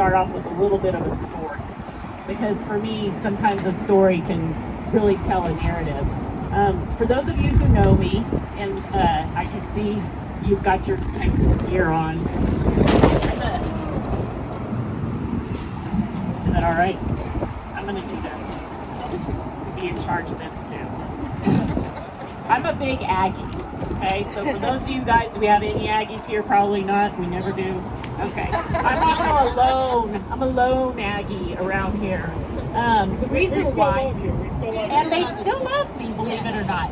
start off with a little bit of a story, because for me, sometimes a story can really tell a narrative. For those of you who know me, and I can see you've got your Texas gear on. Is that all right? I'm going to do this. Be in charge of this too. I'm a big Aggie. Okay, so for those of you guys, do we have any Aggies here? Probably not. We never do. Okay. I'm also a lone Aggie around here. The reason why, and they still love me, believe it or not.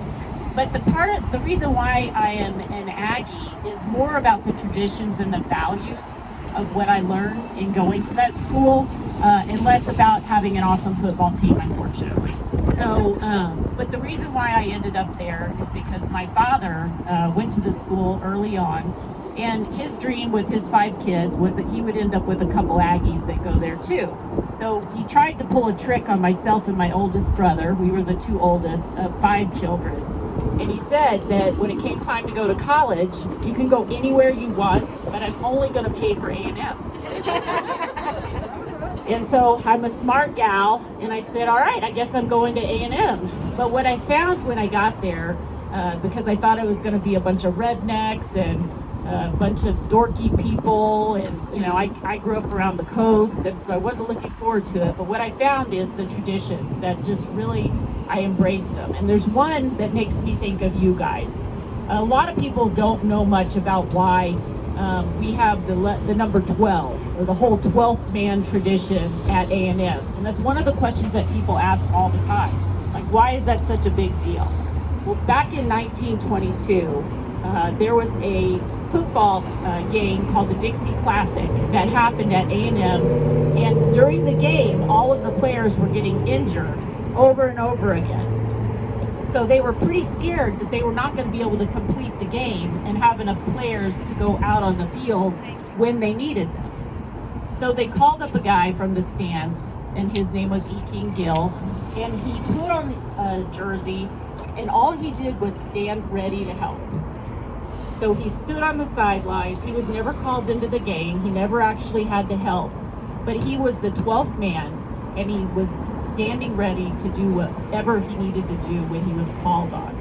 But the reason why I am an Aggie is more about the traditions and the values of what I learned in going to that school, and less about having an awesome football team, unfortunately. So, but the reason why I ended up there is because my father went to the school early on, and his dream with his 5 kids was that he would end up with a couple Aggies that go there too. So he tried to pull a trick on myself and my oldest brother. We were the 2 oldest of 5 children. And he said that when it came time to go to college, you can go anywhere you want, but I'm only going to pay for A&M. And so I'm a smart gal, and I said, all right, I guess I'm going to A&M. But what I found when I got there, because I thought it was going to be a bunch of rednecks and a bunch of dorky people, and you know, I grew up around the coast, and so I wasn't looking forward to it. But what I found is the traditions that just really, I embraced them. And there's one that makes me think of you guys. A lot of people don't know much about why we have the number 12, or the whole 12th man tradition at A&M. And that's one of the questions that people ask all the time. Like, why is that such a big deal? Well, back in 1922, there was a football game called the Dixie Classic that happened at A&M. And during the game, all of the players were getting injured over and over again. So they were pretty scared that they were not going to be able to complete the game and have enough players to go out on the field when they needed them. So they called up a guy from the stands, and his name was E. King Gill, and he put on a jersey, and all he did was stand ready to help. So he stood on the sidelines. He was never called into the game. He never actually had to help, but he was the 12th man, and he was standing ready to do whatever he needed to do when he was called on.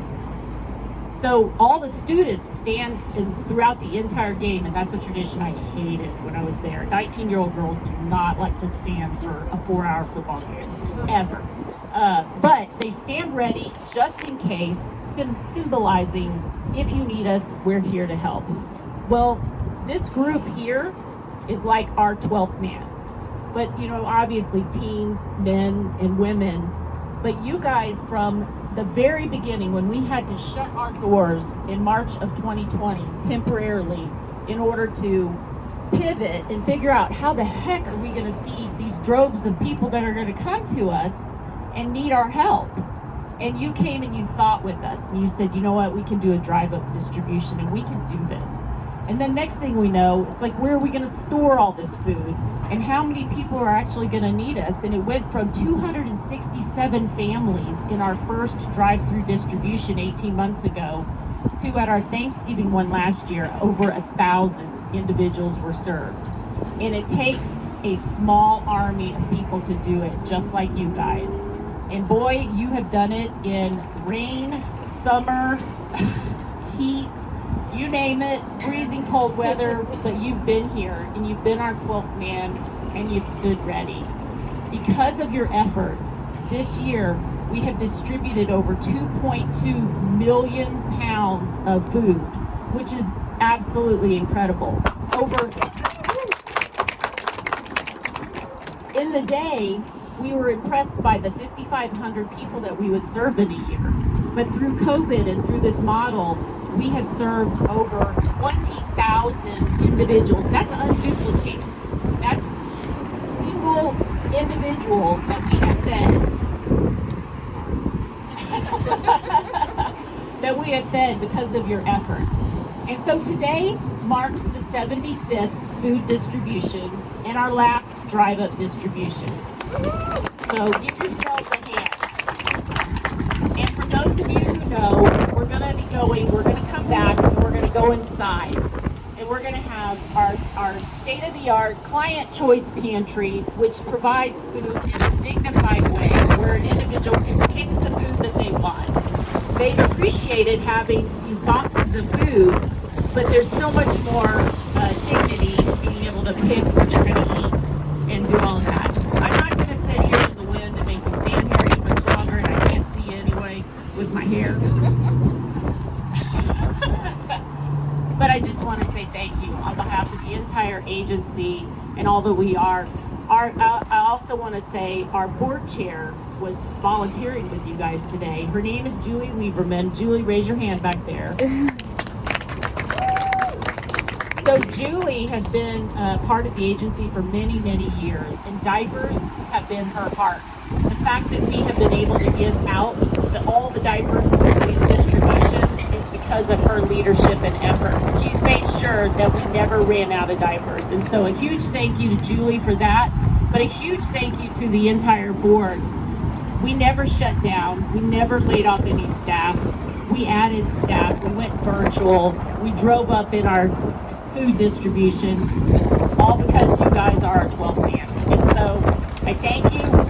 So all the students stand throughout the entire game, and that's a tradition I hated when I was there. 19-year-old girls do not like to stand for a 4-hour football game, ever. But they stand ready just in case, symbolizing, if you need us, we're here to help. Well, this group here is like our 12th man. But, you know, obviously teens, men, and women. But you guys, from the very beginning, when we had to shut our doors in March of 2020 temporarily in order to pivot and figure out how the heck are we going to feed these droves of people that are going to come to us and need our help. And you came and you thought with us, and you said, you know what, we can do a drive-up distribution, and we can do this. And then next thing we know, it's like, where are we going to store all this food? And how many people are actually going to need us? And it went from 267 families in our first drive-through distribution 18 months ago to, at our Thanksgiving one last year, over 1,000 individuals were served. And it takes a small army of people to do it, just like you guys. And boy, you have done it in rain, summer, heat, you name it, freezing cold weather, but you've been here, and you've been our 12th man, and you've stood ready. Because of your efforts, this year we have distributed over 2.2 million pounds of food, which is absolutely incredible. In the day, we were impressed by the 5,500 people that we would serve in a year. But through COVID and through this model, we have served over 20,000 individuals. That's unduplicated. That's single individuals that we have fed. That we have fed because of your efforts. And so today marks the 75th food distribution and our last drive-up distribution. So give yourselves a hand. And for those of you who know, we're going to be going, we're going to come back, and we're going to go inside. And we're going to have our state-of-the-art client choice pantry, which provides food in a dignified way where an individual can pick the food that they want. They've appreciated having these boxes of food, but there's so much more dignity in being able to pick what you're going to eat and do all of that. I'm not going to sit here in the wind and make you stand here any much longer, and I can't see you anyway with my hair. But I just want to say thank you on behalf of the entire agency and all that we are. I also want to say our board chair was volunteering with you guys today. Her name is Julie Lieberman. Julie, raise your hand back there. So Julie has been part of the agency for many, many years, and diapers have been her heart. The fact that we have been able to give out all the diapers for these distributions is because of her leadership and efforts. She's made sure that we never ran out of diapers. And so a huge thank you to Julie for that, but a huge thank you to the entire board. We never shut down. We never laid off any staff. We added staff. We went virtual. We drove up in our food distribution, all because you guys are our 12th man. And so I thank you.